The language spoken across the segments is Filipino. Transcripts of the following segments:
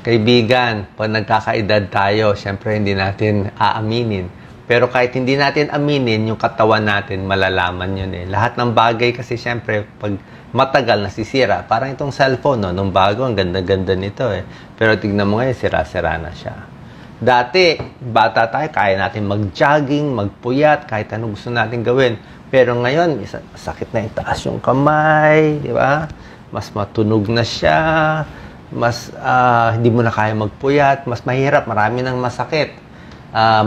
Kaibigan, pag nagkakaedad tayo, syempre hindi natin aaminin. Pero kahit hindi natin aminin, yung katawan natin, malalaman yun eh. Lahat ng bagay kasi syempre, pag matagal nasisira, parang itong cellphone, no? Nung bago, ang ganda-ganda nito eh. Pero tignan mo ngayon, sira-sira na siya. Dati, bata tayo, kaya natin mag-jogging, magpuyat, kahit anong gusto natin gawin. Pero ngayon, sakit na itaas yung kamay, di ba? Mas matunog na siya, mas hindi mo na kaya magpuyat, mas mahirap, marami nang masakit.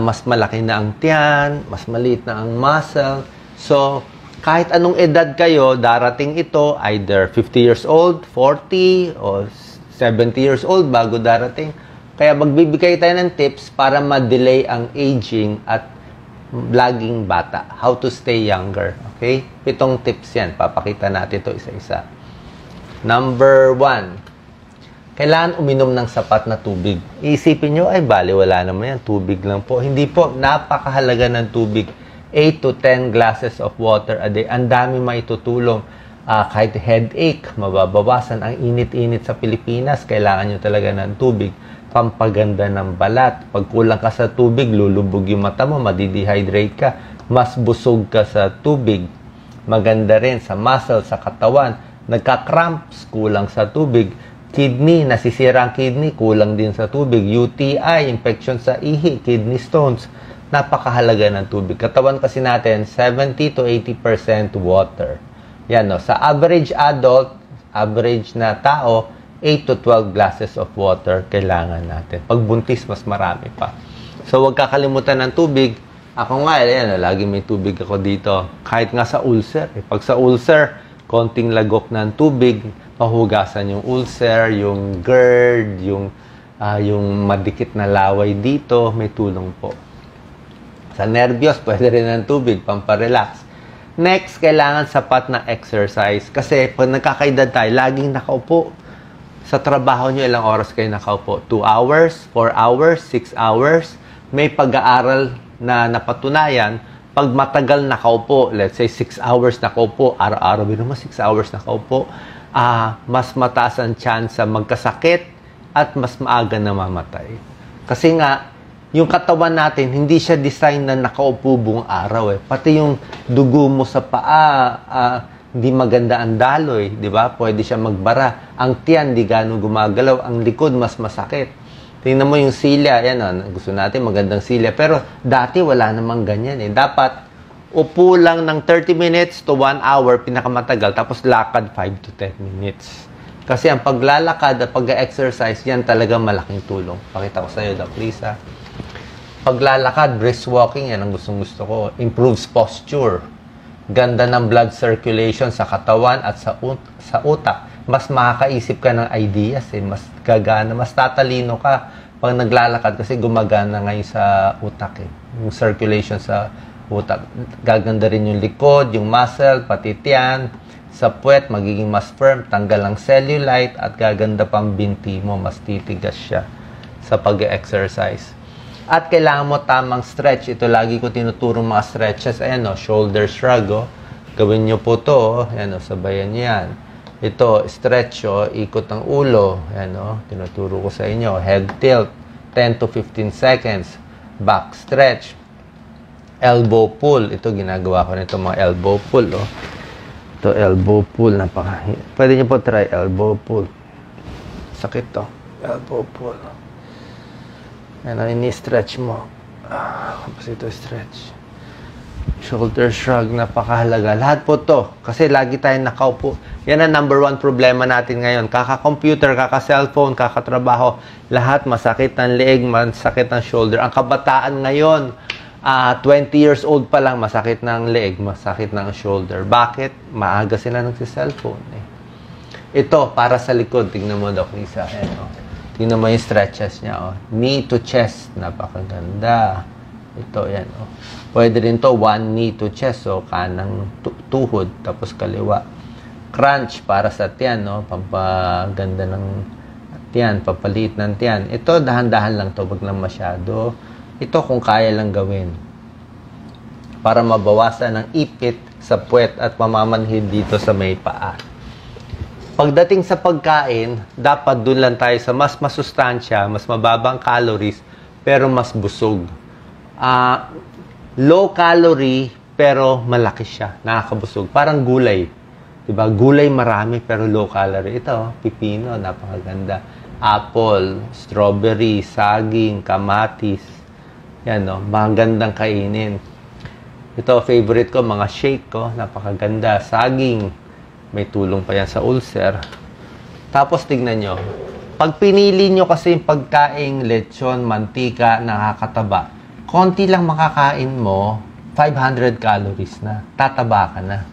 Mas malaki na ang tiyan, mas maliit na ang muscle. So, kahit anong edad kayo, darating ito, either 50 years old, 40, or 70 years old bago darating. Kaya magbibigay tayo ng tips para ma-delay ang aging at laging bata. How to stay younger. Okay? 7 tips yan. Papakita natin ito isa-isa. Number 1. Kailangan uminom ng sapat na tubig. Iisipin nyo, ay bali, wala naman yan. Tubig lang po. Hindi po. Napakahalaga ng tubig. 8 to 10 glasses of water a day. Ang dami maitutulong. Kahit headache, mababawasan. Ang init-init sa Pilipinas, kailangan nyo talaga ng tubig. Pampaganda ng balat. Pag kulang ka sa tubig, lulubog yung mata mo, madidehydrate ka. Mas busog ka sa tubig. Maganda rin sa muscle, sa katawan. Nagka-cramps, kulang sa tubig. Kidney, nasisira ang kidney, kulang din sa tubig. UTI, infection sa ihi, kidney stones. Napakahalaga ng tubig. Katawan kasi natin, 70 to 80% water. Yan, no? Sa average adult, average na tao, 8 to 12 glasses of water kailangan natin. Pag buntis, mas marami pa. So, huwag kakalimutan ng tubig. Ako nga, yan, lagi may tubig ako dito. Kahit nga sa ulcer. Pag sa ulcer, konting lagok ng tubig, mahugasan yung ulcer, yung GERD, yung madikit na laway dito, may tulong po. Sa nervyos, pwede rin ng tubig, pamparelax. Next, kailangan sapat na exercise. Kasi pag nagkakaedad tayo, laging nakaupo. Sa trabaho nyo, ilang oras kayo nakaupo? 2 hours, 4 hours, 6 hours. May pag-aaral na napatunayan, pag matagal nakaupo, let's say 6 hours nakaupo, araw-araw naman 6 hours nakaupo, mas mataas ang chance sa magkasakit at mas maaga na mamatay. Kasi nga, yung katawan natin, hindi siya design na nakaupo buong araw. Pati yung dugo mo sa paa, hindi maganda ang daloy, di ba? Pwede siya magbara. Ang tiyan, di gano'ng gumagalaw. Ang likod, mas masakit. Tingnan mo yung silya, yan, gusto natin magandang silya. Pero dati, wala namang ganyan. Dapat, upo lang ng 30 minutes to 1 hour, pinakamatagal, tapos lakad 5 to 10 minutes. Kasi ang paglalakad at pag-exercise, yan talaga malaking tulong. Pakita ko sa iyo, Doc Lisa. Paglalakad, brisk walking, yan ang gustong-gusto ko. Improves posture. Ganda ng blood circulation sa katawan at sa utak. Mas makakaisip ka ng ideas, mas gagana, mas tatalino ka pag naglalakad kasi gumagana ngayon sa utak. Yung circulation sa utak. Gaganda rin yung likod, yung muscle, pati tiyan. Sa puwet, magiging mas firm, tanggal ang cellulite, at gaganda pang binti mo, mas titigas siya sa pag-exercise. At kailangan mo tamang stretch. Ito lagi ko tinuturo mga stretches. Ayan shoulder shrug. Gawin nyo po to. Ayan sabayan nyo yan. Ito, stretch ikot ng ulo. Ayan tinuturo ko sa inyo. Head tilt, 10 to 15 seconds. Back stretch. Elbow pull. Ito, ginagawa ko nito mga elbow pull. Ito, elbow pull. Pwede nyo po try elbow pull. Sakit to. Elbow pull. Ini-stretch mo. Tapos ito, stretch. Shoulder shrug, napakahalaga. Lahat po to. Kasi lagi tayong nakaupo. Yan ang number 1 problema natin ngayon. Kaka-computer, kaka-cellphone, kaka-trabaho. Lahat masakit ng leeg, masakit ng shoulder. Ang kabataan ngayon, 20 years old pa lang, masakit ng leeg, masakit ng shoulder. Bakit? Maaga sila nagsi-cellphone. Ito, para sa likod. Tingnan mo, Doc Lisa. Tingnan mo yung stretches niya. Knee to chest. Napakaganda. Ito, yan. Pwede rin to 1 knee to chest. Kanang tuhod, tapos kaliwa. Crunch para sa tiyan. Pampaganda ng tiyan. Papaliit ng tiyan. Ito, dahan-dahan lang to. Wag lang masyado. Ito, kung kaya lang gawin. Para mabawasan ang ipit sa puwet at mamamanhid dito sa may paa. Pagdating sa pagkain, dapat dun lang tayo sa mas masustansya, mas mababang calories, pero mas busog. Low calorie, pero malaki siya. Nakakabusog. Parang gulay. Diba? Gulay marami, pero low calorie. Ito, pipino, napakaganda. Apple, strawberry, saging, kamatis. Yan, no? Magandang kainin. Ito, favorite ko, mga shake ko. Napakaganda. Saging. May tulong pa yan sa ulcer. Tapos, tignan nyo. Pag pinili nyo kasi yung pagkaing lechon, mantika, nakakataba, konti lang makakain mo, 500 calories na. Tataba ka na.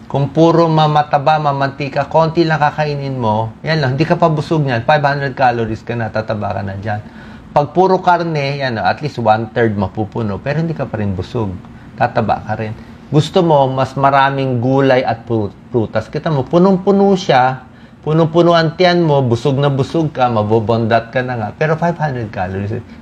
Kung puro mamataba, mamantika, konti lang kakainin mo, yan lang, hindi ka pa busog niyan, 500 calories ka na, tataba ka na dyan. Pag puro karne, yan, at least 1/3 mapupuno, pero hindi ka pa rin busog. Tataba ka rin. Gusto mo, mas maraming gulay at prutas. Kita mo, punong-puno siya, punong-puno ang tiyan mo, busog na busog ka, mabobondat ka na nga. Pero 500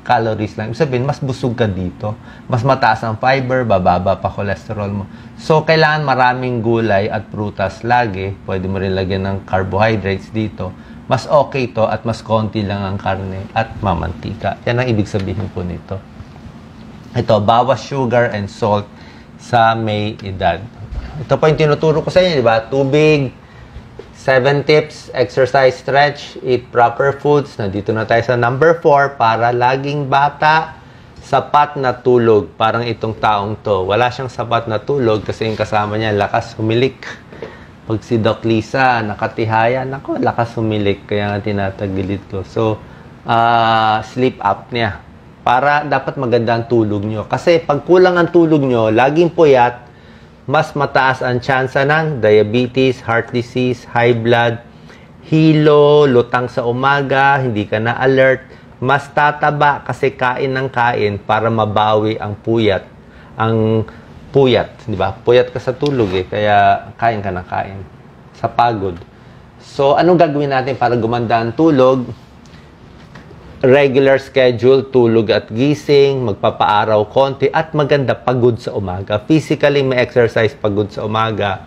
calories lang. Ibig sabihin, mas busog ka dito. Mas mataas ang fiber, bababa pa cholesterol mo. So, kailangan maraming gulay at prutas lagi. Pwede mo rin lagyan ng carbohydrates dito. Mas okay to at mas konti lang ang karne at mamantika. Yan ang ibig sabihin po nito. Ito, bawas sugar and salt sa may edad. Ito po yung tinuturo ko sa inyo, di ba? Tubig, 7 tips, exercise, stretch, eat proper foods. Nandito na tayo sa number 4 para laging bata, sapat na tulog. Parang itong taong to. Wala siyang sapat na tulog kasi yung kasama niya, lakas humilik. Pag si Doc Lisa, nakatihaya, nako, lakas humilik. Kaya nga tinatagilid ko. So, sleep apnea. Para dapat maganda ang tulog nyo. Kasi pag kulang ang tulog nyo, laging puyat, mas mataas ang tsansa ng diabetes, heart disease, high blood, hilo, lutang sa umaga, hindi ka na alert. Mas tataba kasi kain ng kain para mabawi ang puyat. Ang puyat, di ba? Puyat ka sa tulog eh, kaya kain ka ng kain. Sa pagod. So, anong gagawin natin para gumanda ang tulog? Regular schedule, tulog at gising, magpapaaraw konti, at maganda pagod sa umaga. Physically, may exercise, pagod sa umaga.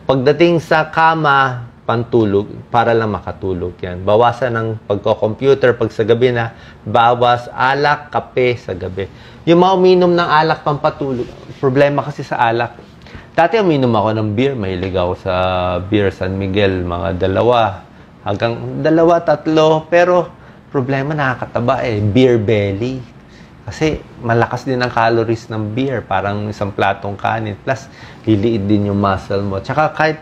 Pagdating sa kama, pantulog, para lang makatulog yan. Bawasan ng pagko-computer, pag sa gabi na, bawas alak, kape sa gabi. Yung mga uminom ng alak pampatulog, problema kasi sa alak. Dati uminom ako ng beer, mahilig ako sa beer San Miguel, mga 2, hanggang 2, 3, pero problema, nakakataba eh. Beer belly. Kasi malakas din ang calories ng beer. Parang isang platong kanin. Plus, liliit din yung muscle mo. Tsaka kahit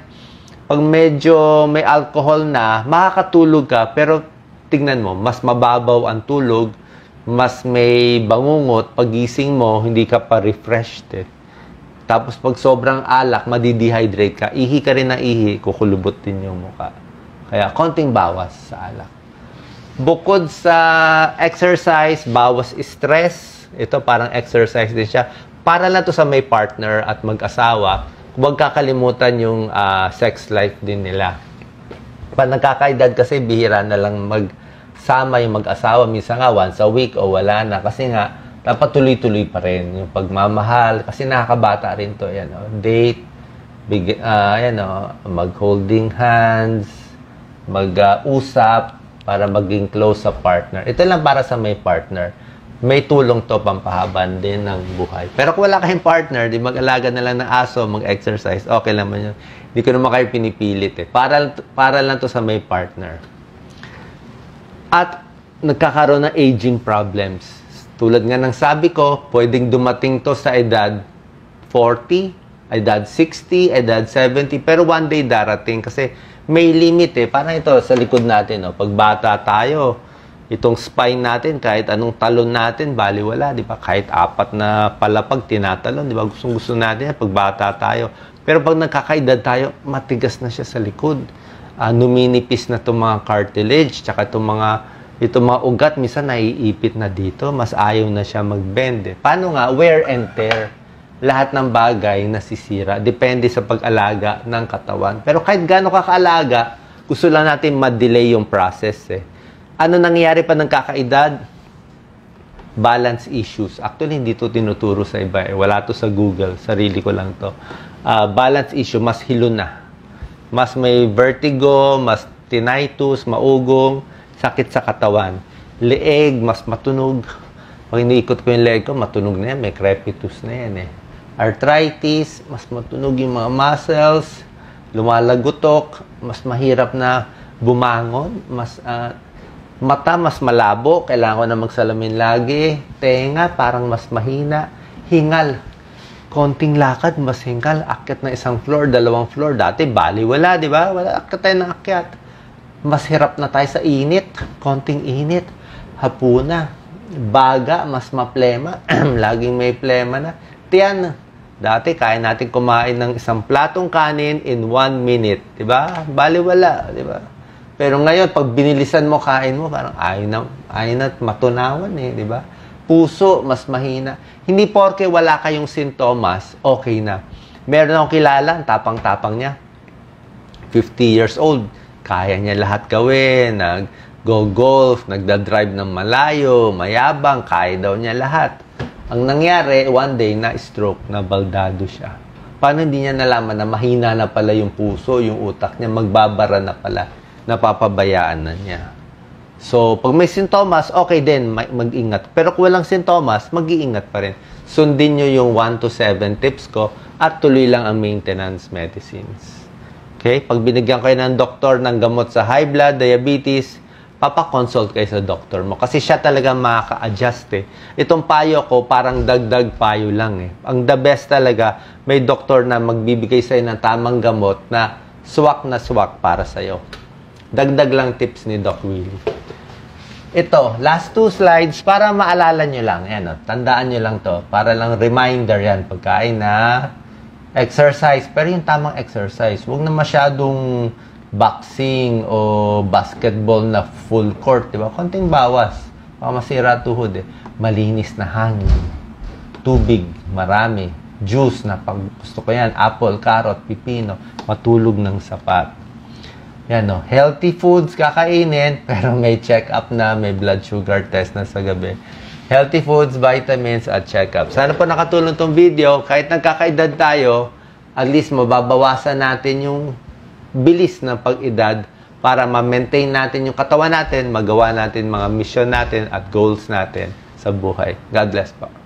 pag medyo may alcohol na, makakatulog ka. Pero tignan mo, mas mababaw ang tulog. Mas may bangungot. Pagising mo, hindi ka pa refreshed eh. Tapos pag sobrang alak, madidehydrate ka. Ihi ka rin na ihi, kukulubot din yung mukha. Kaya konting bawas sa alak. Bukod sa exercise, bawas stress. Ito parang exercise din siya. Para lang to sa may partner at mag-asawa. Huwag kakalimutan yung sex life din nila. Pag nagkakaedad kasi, bihira na lang magsama yung mag-asawa. Minsan nga, once a week o wala na. Kasi nga, dapat tuloy-tuloy pa rin yung pagmamahal. Kasi nakakabata rin to. Yan, date, mag-holding hands, mag-usap, para maging close sa partner. Ito lang para sa may partner. May tulong to pampahaban din ng buhay. Pero kung wala kayong partner, di mag-alaga na lang ng aso, mag-exercise, okay lang man yun. Hindi ko naman kayo pinipilit eh. Para lang to sa may partner. At nagkakaroon ng aging problems. Tulad nga ng sabi ko, pwedeng dumating to sa edad 40, edad 60, edad 70, pero one day darating kasi may limit eh. Parang ito sa likod natin, no? Pag bata tayo, itong spine natin, kahit anong talon natin, baliwala, di ba? Kahit 4 na palapag tinatalon, di ba? Gustong-gusto natin yan pag bata tayo. Pero pag nagkakaedad tayo, matigas na siya sa likod. Numinipis na itong mga cartilage, tsaka itong mga ugat, minsan naiipit na dito, mas ayaw na siya mag-bend. Eh. Paano nga? Wear and tear. Lahat ng bagay nasisira. Depende sa pag-alaga ng katawan. Pero kahit gaano kakaalaga, gusto lang natin ma-delay yung process. Eh. Ano nangyayari pa ng kakaedad? Balance issues. Actually, hindi to tinuturo sa iba. Eh. Wala to sa Google. Sarili ko lang to. Balance issue, mas hilo na. mas may vertigo, mas tinnitus, maugong, sakit sa katawan. Leeg, mas matunog. Pag iniikot ko yung leg ko, matunog na yan. May crepitus na yan eh. Arthritis, mas matunog yung mga muscles. Lumalagotok, mas mahirap na bumangon. Mata, mas malabo. Kailangan ko na magsalamin lagi. Tenga, parang mas mahina. Hingal. Konting lakad, mas hingal. Akyat na isang floor, 2 floor. Dati, baliwala, di ba? Wala, akyat tayo ng akyat. Mas hirap na tayo sa init. Konting init. Hapuna. Baga, mas maplema. Laging may plema na. Tiyan. Dati, kaya natin kumain ng isang platong kanin in 1 minute. Di ba? Baliwala, di ba? Pero ngayon, pag binilisan mo, kain mo, parang ayaw na matunawan eh, di ba? Puso, mas mahina. Hindi porke wala kayong sintomas, okay na. Meron akong kilala, ang tapang-tapang niya. 50 years old, kaya niya lahat gawin. Nag-go-golf, nagda-drive ng malayo, mayabang, kaya daw niya lahat. Ang nangyari, one day, na-stroke, na-baldado siya. Paano hindi niya nalaman na mahina na pala yung puso, yung utak niya, magbabara na pala, napapabayaan na niya. So, pag may sintomas, okay din, mag-ingat. Pero kung walang sintomas, mag-iingat pa rin. Sundin nyo yung 1 to 7 tips ko at tuloy lang ang maintenance medicines. Okay? Pag binigyan kayo ng doktor ng gamot sa high blood, diabetes, papakonsult kayo sa doktor mo. Kasi siya talaga makaka-adjust eh. Itong payo ko, parang dagdag payo lang eh. Ang the best talaga, may doktor na magbibigay sa'yo ng tamang gamot na swak para sa'yo. Dagdag lang tips ni Doc Willie. Ito, last 2 slides para maalala nyo lang. Ayan, tandaan nyo lang to. Para lang reminder yan. Pagkain na exercise. Pero yung tamang exercise. Huwag na masyadong boxing o basketball na full court. Diba? Konting bawas. Baka masira tuhod eh. Malinis na hangin. Tubig. Marami. Juice na pag gusto ko yan. Apple, carrot, pipino. Matulog ng sapat. Yan o, healthy foods kakainin, pero may check-up na, may blood sugar test na sa gabi. Healthy foods, vitamins, at check-up. Sana po nakatulong tong video. Kahit nagkakaedad tayo, at least mababawasan natin yung bilis ng pag-edad para ma-maintain natin yung katawan natin, magawa natin mga mission natin at goals natin sa buhay. God bless po.